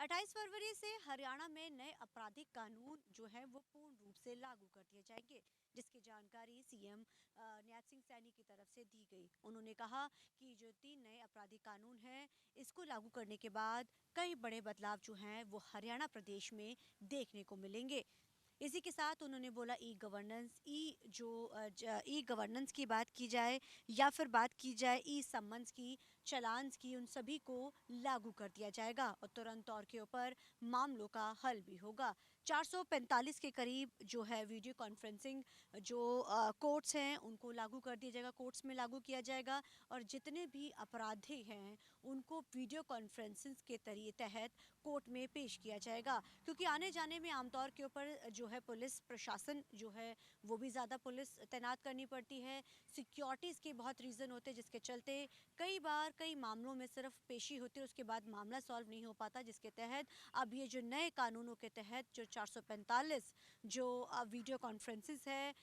28 फरवरी से हरियाणा में नए आपराधिक कानून जो है वो पूर्ण रूप से लागू कर दिए जाएंगे, जिसकी जानकारी सीएम न्यात सिंह सैनी की तरफ से दी गई। उन्होंने कहा कि जो 3 नए आपराधिक कानून हैं, इसको लागू करने के बाद कई बड़े बदलाव जो हैं वो हरियाणा प्रदेश में देखने को मिलेंगे। इसी के साथ उन्होंने बोला ई गवर्नेंस की बात की जाए या फिर बात की जाए ई सम्मन्स की, चालान्स की, उन सभी को लागू कर दिया जाएगा और तुरंत तौर के ऊपर मामलों का हल भी होगा। 445 के करीब जो है वीडियो कॉन्फ्रेंसिंग जो कोर्ट्स हैं उनको लागू कर दिया जाएगा, कोर्ट्स में लागू किया जाएगा और जितने भी अपराधी हैं उनको वीडियो कॉन्फ्रेंसिंग के तहत कोर्ट में पेश किया जाएगा, क्योंकि आने जाने में आमतौर के ऊपर जो है पुलिस प्रशासन जो है वो भी ज़्यादा पुलिस तैनात करनी पड़ती है। सिक्योरिटीज़ के बहुत रीज़न होते हैं जिसके चलते कई बार कई मामलों में सिर्फ पेशी होती है, उसके बाद मामला सॉल्व नहीं हो पाता, जिसके तहत अब ये जो नए कानूनों के तहत जो 445 जो वीडियो कॉन्फ्रेंसेस है,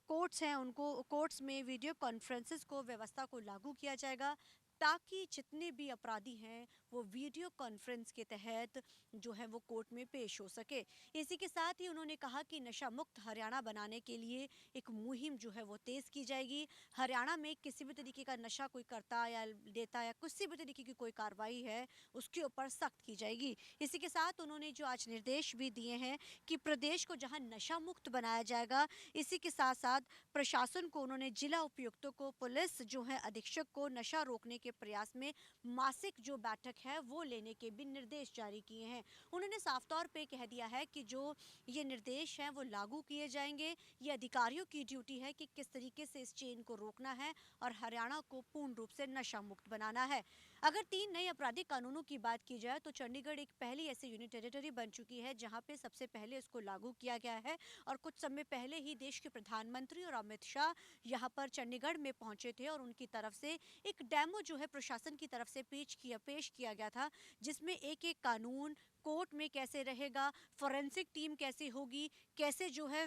कोर्ट्स हैं उनको कोर्ट्स में वीडियो कॉन्फ्रेंसेस को व्यवस्था को लागू किया जाएगा, ताकि जितने भी अपराधी हैं वो वीडियो कॉन्फ्रेंस के तहत जो है वो कोर्ट में पेश हो सके। इसी के साथ ही उन्होंने कहा कि नशा मुक्त हरियाणा बनाने के लिए एक मुहिम जो है वो तेज़ की जाएगी। हरियाणा में किसी भी तरीके का नशा कोई करता या देता या किसी भी तरीके की कोई कार्रवाई है उसके ऊपर सख्त की जाएगी। इसी के साथ उन्होंने जो आज निर्देश भी दिए हैं कि प्रदेश को जहां नशा मुक्त बनाया जाएगा, इसी के साथ साथ प्रशासन को उन्होंने जिला उपायुक्तों को, पुलिस जो है अधीक्षक को नशा रोकने के प्रयास में मासिक जो बैठक है वो लेने के भी निर्देश जारी किए हैं। उन्होंने साफ तौर पे कह दिया है कि जो ये निर्देश हैं वो लागू किए जाएंगे। ये अधिकारियों की ड्यूटी है कि किस तरीके से इस चेन को रोकना है और हरियाणा को पूर्ण रूप से नशा मुक्त बनाना है। अगर 3 नए आपराधिक कानूनों की बात की जाए तो चंडीगढ़ एक पहली ऐसी यूनियन टेरिटरी बन चुकी है जहां पे सबसे पहले इसको लागू किया गया है और कुछ समय पहले ही देश के प्रधानमंत्री और अमित शाह यहाँ पर चंडीगढ़ में पहुंचे थे और उनकी तरफ से एक डेमो जो है प्रशासन की तरफ से पेश किया गया था, जिसमें एक एक कानून कोर्ट में कैसे रहेगा, फोरेंसिक टीम कैसे होगी, कैसे जो है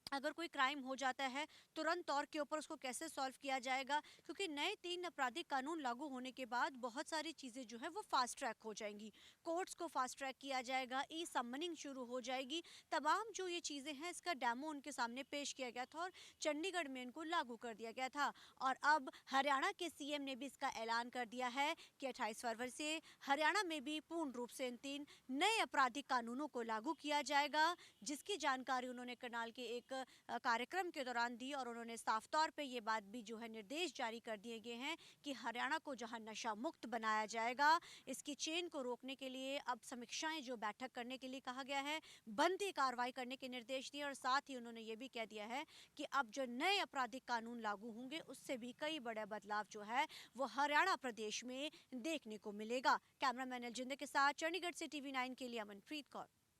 अगर कोई क्राइम हो जाता है तुरंत तौर के ऊपर उसको कैसे सॉल्व किया जाएगा, क्योंकि नए 3 आपराधिक कानून लागू होने के बाद बहुत सारी चीज़ें जो है वो फास्ट ट्रैक हो जाएंगी। कोर्ट्स को फास्ट ट्रैक किया जाएगा, ई समनिंग शुरू हो जाएगी। तमाम जो ये चीज़ें हैं इसका डेमो उनके सामने पेश किया गया था और चंडीगढ़ में इनको लागू कर दिया गया था। और अब हरियाणा के सीएम ने भी इसका ऐलान कर दिया है कि 28 फरवरी से हरियाणा में भी पूर्ण रूप से इन 3 नए आपराधिक कानूनों को लागू किया जाएगा, जिसकी जानकारी उन्होंने करनाल के एक कार्यक्रम के दौरान दी और उन्होंने साफ तौर पे ये बात भी जो है निर्देश जारी कर दिए गए हैं कि हरियाणा को जहां नशा मुक्त बनाया जाएगा, इसकी चेन को रोकने के लिए अब समीक्षाएं जो बैठक करने के लिए कहा गया है, बनती कार्रवाई करने के निर्देश दिए और साथ ही उन्होंने ये भी कह दिया है कि अब जो नए आपराधिक कानून लागू होंगे उससे भी कई बड़े बदलाव जो है वो हरियाणा प्रदेश में देखने को मिलेगा। कैमरामैन अलजिंदर के साथ चंडीगढ़ से TV9 के लिए अमनप्रीत कौर।